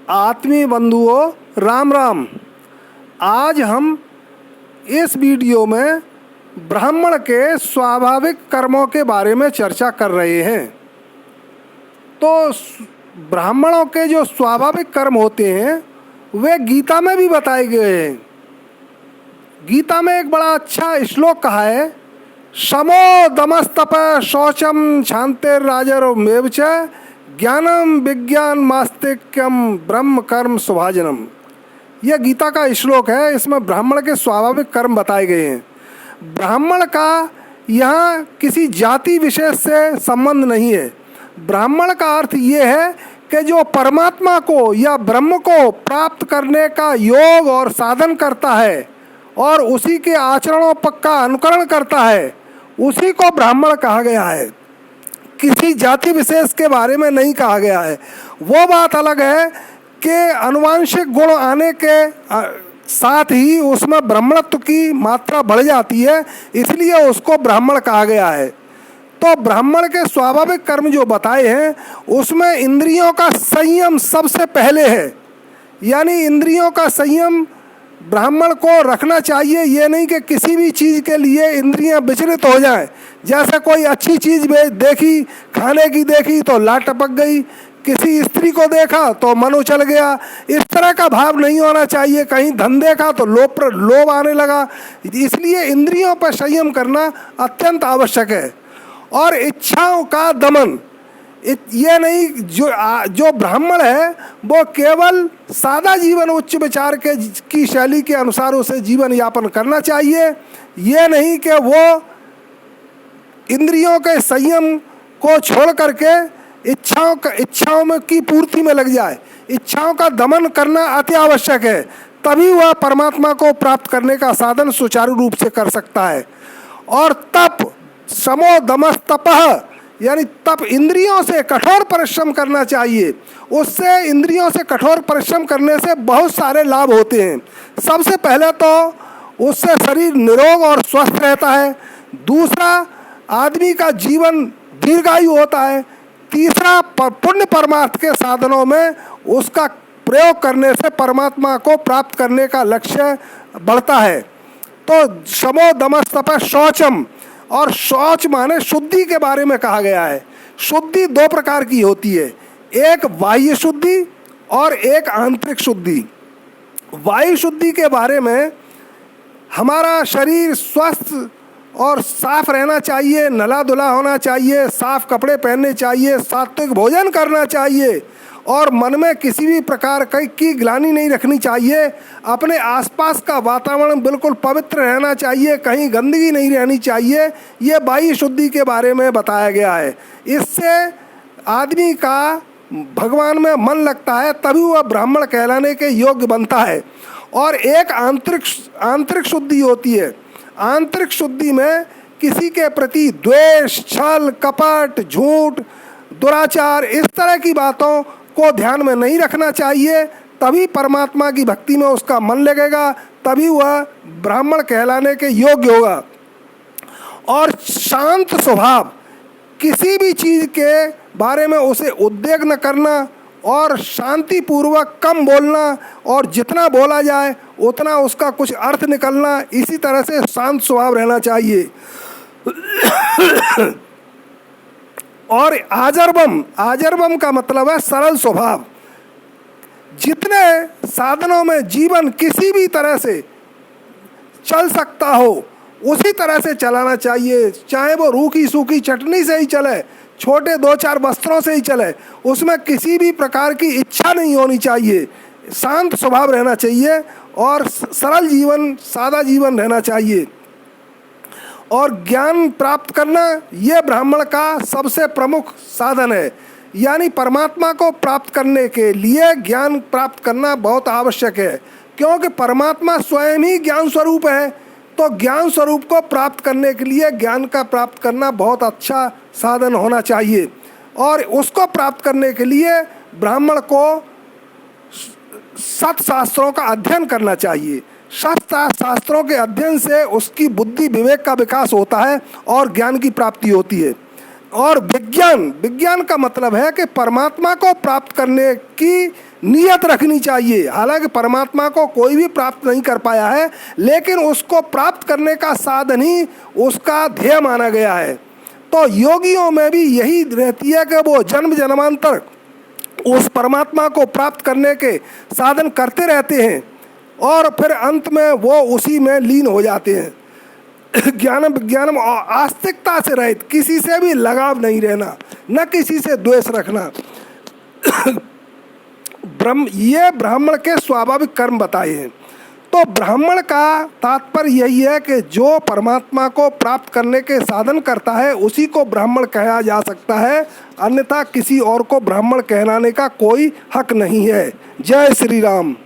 आत्मीय बंधुओं, राम राम। आज हम इस वीडियो में ब्राह्मण के स्वाभाविक कर्मों के बारे में चर्चा कर रहे हैं। तो ब्राह्मणों के जो स्वाभाविक कर्म होते हैं वे गीता में भी बताए गए हैं। गीता में एक बड़ा अच्छा श्लोक कहा है, समो दमस्तप शौचम क्षांतिर्राजरोमेव च ज्ञानम विज्ञान मास्तिक्यम ब्रह्म कर्म सुभाजनम। यह गीता का श्लोक है। इसमें ब्राह्मण के स्वाभाविक कर्म बताए गए हैं। ब्राह्मण का यहाँ किसी जाति विशेष से संबंध नहीं है। ब्राह्मण का अर्थ ये है कि जो परमात्मा को या ब्रह्म को प्राप्त करने का योग और साधन करता है और उसी के आचरणों का अनुकरण करता है, उसी को ब्राह्मण कहा गया है। किसी जाति विशेष के बारे में नहीं कहा गया है। वो बात अलग है कि आनुवंशिक गुण आने के साथ ही उसमें ब्राह्मणत्व की मात्रा बढ़ जाती है, इसलिए उसको ब्राह्मण कहा गया है। तो ब्राह्मण के स्वाभाविक कर्म जो बताए हैं उसमें इंद्रियों का संयम सबसे पहले है। यानी इंद्रियों का संयम ब्राह्मण को रखना चाहिए। ये नहीं कि किसी भी चीज़ के लिए इंद्रियां विचलित हो जाएं। जैसे कोई अच्छी चीज़ देखी, खाने की देखी तो लाट टपक गई, किसी स्त्री को देखा तो मन उछल गया। इस तरह का भाव नहीं होना चाहिए। कहीं धन देखा तो लोभ आने लगा। इसलिए इंद्रियों पर संयम करना अत्यंत आवश्यक है। और इच्छाओं का दमन, ये नहीं जो ब्राह्मण है वो केवल सादा जीवन, उच्च विचार की शैली के अनुसार उसे जीवन यापन करना चाहिए। ये नहीं कि वो इंद्रियों के संयम को छोड़ करके इच्छाओं में की पूर्ति में लग जाए। इच्छाओं का दमन करना अति आवश्यक है, तभी वह परमात्मा को प्राप्त करने का साधन सुचारू रूप से कर सकता है। और तप, समो दमस तपः, यानी तप, इंद्रियों से कठोर परिश्रम करना चाहिए। उससे इंद्रियों से कठोर परिश्रम करने से बहुत सारे लाभ होते हैं। सबसे पहले तो उससे शरीर निरोग और स्वस्थ रहता है। दूसरा, आदमी का जीवन दीर्घायु होता है। तीसरा, पुण्य परमार्थ के साधनों में उसका प्रयोग करने से परमात्मा को प्राप्त करने का लक्ष्य बढ़ता है। तो समो दमस तपः शौचम, और शौच माने शुद्धि के बारे में कहा गया है। शुद्धि दो प्रकार की होती है, एक बाह्य शुद्धि और एक आंतरिक शुद्धि। वायु शुद्धि के बारे में हमारा शरीर स्वस्थ और साफ रहना चाहिए, नला धुला होना चाहिए, साफ कपड़े पहनने चाहिए, सात्विक भोजन करना चाहिए और मन में किसी भी प्रकार की ग्लानि नहीं रखनी चाहिए। अपने आसपास का वातावरण बिल्कुल पवित्र रहना चाहिए, कहीं गंदगी नहीं रहनी चाहिए। ये बाह्य शुद्धि के बारे में बताया गया है। इससे आदमी का भगवान में मन लगता है, तभी वह ब्राह्मण कहलाने के योग्य बनता है। और एक आंतरिक शुद्धि होती है। आंतरिक शुद्धि में किसी के प्रति द्वेष, छल, कपट, झूठ, दुराचार, इस तरह की बातों को ध्यान में नहीं रखना चाहिए। तभी परमात्मा की भक्ति में उसका मन लगेगा, तभी वह ब्राह्मण कहलाने के योग्य होगा। और शांत स्वभाव, किसी भी चीज़ के बारे में उसे उद्वेग न करना और शांतिपूर्वक कम बोलना, और जितना बोला जाए उतना उसका कुछ अर्थ निकलना, इसी तरह से शांत स्वभाव रहना चाहिए। और आजर्बम का मतलब है सरल स्वभाव। जितने साधनों में जीवन किसी भी तरह से चल सकता हो उसी तरह से चलाना चाहिए। चाहे वो रूखी सूखी चटनी से ही चले, छोटे 2-4 वस्त्रों से ही चले, उसमें किसी भी प्रकार की इच्छा नहीं होनी चाहिए। शांत स्वभाव रहना चाहिए और सरल जीवन, सादा जीवन रहना चाहिए। और ज्ञान प्राप्त करना ये ब्राह्मण का सबसे प्रमुख साधन है। यानी परमात्मा को प्राप्त करने के लिए ज्ञान प्राप्त करना बहुत आवश्यक है, क्योंकि परमात्मा स्वयं ही ज्ञान स्वरूप है। तो ज्ञान स्वरूप को प्राप्त करने के लिए ज्ञान का प्राप्त करना बहुत अच्छा साधन होना चाहिए। और उसको प्राप्त करने के लिए ब्राह्मण को सत्शास्त्रों का अध्ययन करना चाहिए। शास्त्रों के अध्ययन से उसकी बुद्धि विवेक का विकास होता है और ज्ञान की प्राप्ति होती है। और विज्ञान का मतलब है कि परमात्मा को प्राप्त करने की नियत रखनी चाहिए। हालांकि परमात्मा को कोई भी प्राप्त नहीं कर पाया है, लेकिन उसको प्राप्त करने का साधन ही उसका ध्येय माना गया है। तो योगियों में भी यही रहती है कि वो जन्म जन्मांतर उस परमात्मा को प्राप्त करने के साधन करते रहते हैं और फिर अंत में वो उसी में लीन हो जाते हैं। ज्ञानम विज्ञानम और आस्तिकता से रहित, किसी से भी लगाव नहीं रहना, न किसी से द्वेष रखना। ये ब्राह्मण के स्वाभाविक कर्म बताए हैं। तो ब्राह्मण का तात्पर्य यही है कि जो परमात्मा को प्राप्त करने के साधन करता है उसी को ब्राह्मण कहा जा सकता है, अन्यथा किसी और को ब्राह्मण कहलाने का कोई हक नहीं है। जय श्री राम।